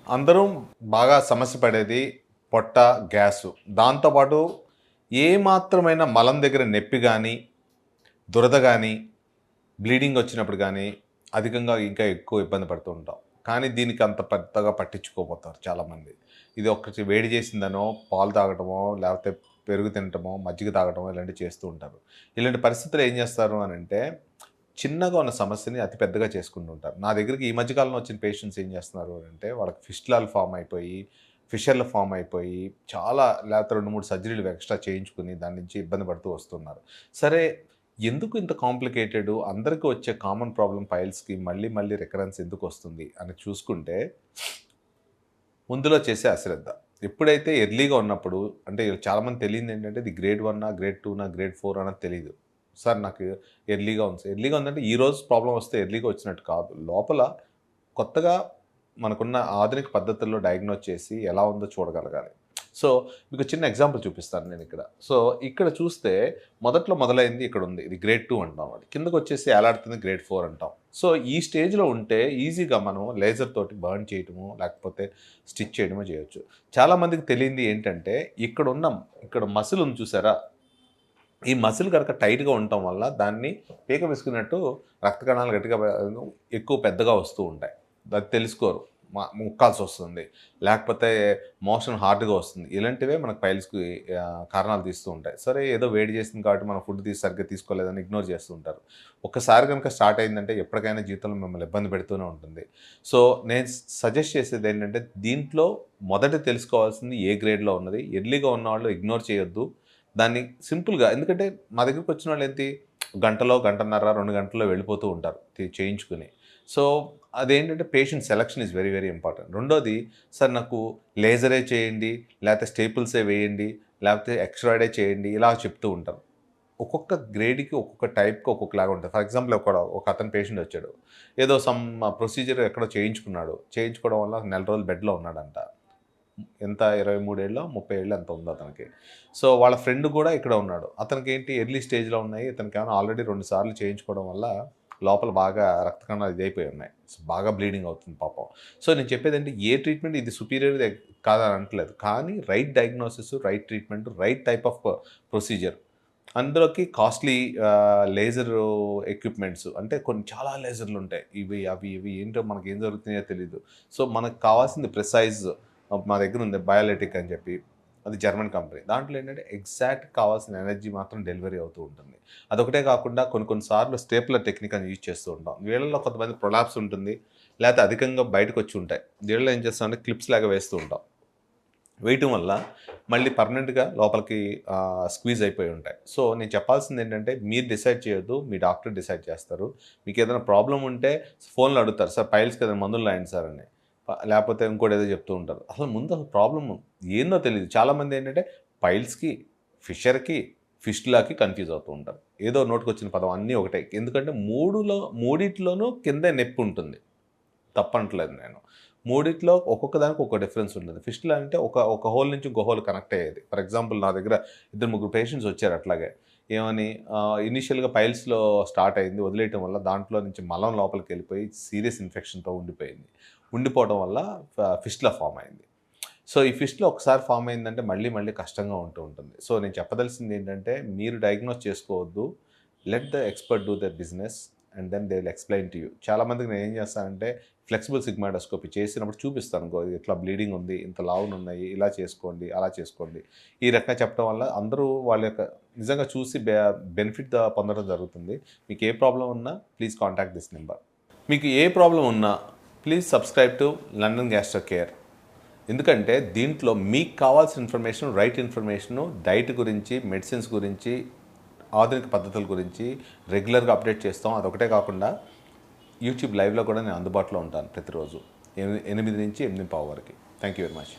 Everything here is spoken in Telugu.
అందరూ బాగా సమస్య పడేది పొట్ట, గ్యాసు. దాంతోపాటు ఏ మాత్రమైన మలం దగ్గర నొప్పి గానీ, దురద గానీ, బ్లీడింగ్ వచ్చినప్పుడు గానీ, అధికంగా ఇంకా ఎక్కువ ఇబ్బంది పడుతూ ఉంటాం. కానీ దీనికి అంత పెద్దగా పట్టించుకోపోతారు చాలామంది. ఇది ఒకటి వేడి చేసిందనో, పాలు తాగటమో, లేకపోతే పెరుగు తినటమో, మజ్జిగ తాగటమో ఇలాంటివి చేస్తూ ఉంటారు. ఇలాంటి పరిస్థితుల్లో ఏం చేస్తారు అనంటే, చిన్నగా ఉన్న సమస్యని అతి పెద్దగా చేసుకుంటూ ఉంటారు. నా దగ్గరికి ఈ మధ్య కాలంలో వచ్చిన పేషెంట్స్ ఏం చేస్తున్నారు అంటే, వాళ్ళకి ఫిస్టులాలు ఫార్మ్ అయిపోయి, ఫిషర్లు ఫార్మ్ అయిపోయి, చాలా లేకపోతే 2, 3 సర్జరీలు ఎక్స్‌ట్రా చేయించుకొని దాని నుంచి ఇబ్బంది పడుతూ వస్తున్నారు. సరే, ఎందుకు ఇంత కాంప్లికేటెడు? అందరికి వచ్చే కామన్ ప్రాబ్లమ్ పైల్స్‌కి మళ్ళీ మళ్ళీ రికరెన్స్ ఎందుకొస్తుంది అని చూసుకుంటే, ముందులో చేసే అశ్రద్ధ. ఎప్పుడైతే ఎర్లీగా ఉన్నప్పుడు అంటే చాలామంది తెలియనిదేంటంటే ఇది గ్రేడ్ 1 గ్రేడ్ 2 గ్రేడ్ 4 అన్నది తెలీదు. సార్ నాకు ఎర్లీగా ఉంది సార్. ఎర్లీగా ఉందంటే ఈరోజు ప్రాబ్లమ్ వస్తే ఎర్లీగా వచ్చినట్టు కాదు. లోపల కొత్తగా మనకున్న ఆధునిక పద్ధతుల్లో డయాగ్నోజ్ చేసి ఎలా ఉందో చూడగలగాలి. సో, మీకు చిన్న ఎగ్జాంపుల్ చూపిస్తాను నేనిక్కడ. సో, ఇక్కడ చూస్తే మొదట్లో మొదలైంది ఇక్కడుంది. ఇది గ్రేడ్ 2 అంటాం అది. కిందకొచ్చేసి ఏలాడుతుంది గ్రేడ్ 4 అంటాం. సో, ఈ స్టేజ్‌లో ఉంటే ఈజీగా మనం లేజర్ తోటి బర్న్ చేయటమో, లేకపోతే స్టిచ్ చేయడమో చేయొచ్చు. చాలామందికి తెలియంది ఏంటంటే ఇక్కడ మసిల్ ఉంది చూసారా? ఈ మసిల్ గనక టైట్‌గా ఉండటం వల్ల దాన్ని పీక పిసుకున్నట్టు రక్త కణాలు గట్టిగా ఎక్కువ పెద్దగా వస్తూ ఉంటాయి. అది తెలుసుకోరు. ముక్కాల్సొస్తుంది. లేకపోతే మోషన్ హార్డ్‌గా వస్తుంది. ఇలాంటివే మనకు పైల్స్‌కి కారణాలు తీస్తూ ఉంటాయి. సరే ఏదో వేడి చేసింది కాబట్టి మనం ఫుడ్ సరిగ్గా తీసుకోలేదని ఇగ్నోర్ చేస్తూ ఉంటారు. ఒక్కసారి గనుక స్టార్ట్ అయిందంటే ఎప్పటికైనా జీవితంలో మిమ్మల్ని ఇబ్బంది పెడుతూనే ఉంటుంది. సో, నేను సజెస్ట్ చేసేదేంటంటే దీంట్లో మొదట తెలుసుకోవాల్సింది ఏ గ్రేడ్‌లో ఉన్నది. ఎర్లీగా ఉన్నవాళ్ళు ఇగ్నోర్ చేయొద్దు. దాన్ని సింపుల్‌గా ఎందుకంటే మా దగ్గరికొచ్చిన వాళ్ళేంటి గంటలో, గంటన్నర, 2 గంటల్లో వెళ్ళిపోతూ ఉంటారు చేయించుకొని. సో, అదేంటంటే patient selection is very, very important. రెండోది సార్ నాకు లేజరే చేయండి, లేకపోతే స్టేపుల్సే వేయండి, లేకపోతే ఎక్స్‌ట్రాయిడే చేయండి ఇలా చెప్తూ ఉంటారు. ఒక్కొక్క గ్రేడ్‌కి, ఒక్కొక్క టైప్‌కి ఒక్కొక్కలాగా ఉంటది. ఫర్ ఎగ్జాంపుల్ ఒక అతను పేషెంట్ వచ్చాడు. ఏదో ప్రొసీజర్ ఎక్కడో చేయించుకున్నాడు. చేయించుకోవడం వల్ల నెల రోజులు బెడ్‌లో ఉన్నాడంట. ఎంత 23 ఏళ్ళో, 30 ఏళ్ళో ఎంతో ఉంది అతనికి. సో, వాళ్ళ ఫ్రెండ్ కూడా ఇక్కడ ఉన్నాడు. అతనికేంటి ఎర్లీ స్టేజ్‌లో ఉన్నాయి. ఇతనికేమో ఆల్రెడీ 2 సార్లు చేయించుకోవడం వల్ల లోపల బాగా రక్త కణాలు ఇదైపోయి ఉన్నాయి. సో, బాగా బ్లీడింగ్ అవుతుంది పాపం. సో, నేను చెప్పేదేంటి ఏ ట్రీట్మెంట్ ఇది సుపీరియర్ కాదని అనట్లేదు. కానీ right diagnosis, right treatment, right type of procedure. అందులోకి కాస్ట్‌లీ లేజర్ ఎక్విప్‌మెంట్స్ అంటే కొన్ని చాలా లేజర్‌లుంటాయి. ఇవి ఏంటో మనకేం జరుగుతున్నాయో తెలీదు. సో, మనకు కావాల్సింది ప్రిసైజ్ మా దగ్గరుంది బయోలెటిక్ అని చెప్పి. అది జర్మన్ కంపెనీ. దాంట్లో ఏంటంటే ఎగ్జాక్ట్ కావాల్సిన ఎనర్జీ మాత్రం డెలివరీ అవుతూ ఉంటుంది. అదొకటే కాకుండా కొన్ని సార్లు స్టేప్లర్ టెక్నిక్ అని యూజ్ చేస్తూ ఉంటాం. వీళ్ళలో కొంతమంది ప్రొలాప్స్ ఉంటుంది. లేకపోతే అధికంగా బయటకొచ్చి ఉంటాయి. వీళ్ళలో ఏం చేస్తామంటే క్లిప్స్ లాగా వేస్తూ ఉంటాం. వేయటం వల్ల మళ్ళీ పర్మనెంట్‌గా లోపలికి స్క్వీజ్ అయిపోయి ఉంటాయి. సో, నేను చెప్పాల్సిందేంటంటే మీరు డిసైడ్ చేయొద్దు. మీ డాక్టర్ డిసైడ్ చేస్తారు. మీకేదైనా ప్రాబ్లమ్ ఉంటే ఫోన్‌లో అడుగుతారు. సార్ పైల్స్‌కి ఏదైనా మందులు రాయండి సార్ అని. లేకపోతే ఇంకోటేదో చెప్తూ ఉంటారు. అసలు ప్రాబ్లమ్ ఏందో తెలీదు. చాలామంది ఏంటంటే పైల్స్‌కి, ఫిషర్‌కి, ఫిస్టులాకి కన్‌ఫ్యూజ్ అవుతూ ఉంటారు. ఏదో నోటికొచ్చిన పదం అన్నీ ఒకటే. ఎందుకంటే మూడిట్లోనూ కిందే నొప్పుంటుంది. తప్పంటలేదు నేను. మూడిట్లో ఒక్కొక్క దానికి ఒక్కో డిఫరెన్స్ ఉంటుంది. ఫిస్టులా అంటే ఒక హోల్ నుంచి ఇంకో హోల్ కనెక్ట్ అయ్యేది. ఫర్ ఎగ్జాంపుల్ నా దగ్గర 2, 3 పేషెంట్స్ వచ్చారు అట్లాగే. ఏమని ఇనీషియల్‌గా పైల్స్‌లో స్టార్ట్ అయింది. వదిలేయటం వల్ల దాంట్లో నుంచి మలం లోపలికెళ్ళిపోయి సీరియస్ ఇన్ఫెక్షన్‌తో ఉండిపోయింది. ఉండిపోవడం వల్ల ఫిస్టులా ఫార్మ్ అయింది. సో, ఈ ఫిస్టులా ఒకసారి ఫార్మ్ అయిందంటే మళ్ళీ మళ్ళీ కష్టంగా ఉంటూ ఉంటుంది. సో, నేను చెప్పదలసింది ఏంటంటే మీరు డయాగ్నోస్ చేసుకోవద్దు. Let the expert do their business and then they will explain to you. చాలామందికి నేనేం చేస్తానంటే ఫ్లెక్సిబుల్ సిగ్మాయిడోస్కోపీ చేసినప్పుడు చూపిస్తాను. ఇట్లా బ్లీడింగ్ ఉంది, ఇంత లావునున్నాయి, ఇలా చేసుకోండి, అలా చేసుకోండి. ఈ రకంగా చెప్పడం వల్ల అందరూ వాళ్ళ యొక్క నిజంగా చూసి బెనిఫిట్ పొందడం జరుగుతుంది. మీకు ఏ ప్రాబ్లమ్ ఉన్నా ప్లీజ్ కాంటాక్ట్ దిస్ నెంబర్. మీకు ఏ ప్రాబ్లమ్ ఉన్నా please subscribe to London gastro care. ఎందుకంటే దీంట్లో మీకు కావాల్సిన ఇన్ఫర్మేషన్, రైట్ ఇన్ఫర్మేషను, డైట్ గురించి, మెడిసిన్స్ గురించి, ఆధునిక పద్ధతుల గురించి రెగ్యులర్గా అప్డేట్ చేస్తాం. అదొకటే కాకుండా యూట్యూబ్ లైవ్లో కూడా నేను అందుబాటులో ఉంటాను ప్రతిరోజు 8 నుంచి 8:15 వరకు. Thank you very much.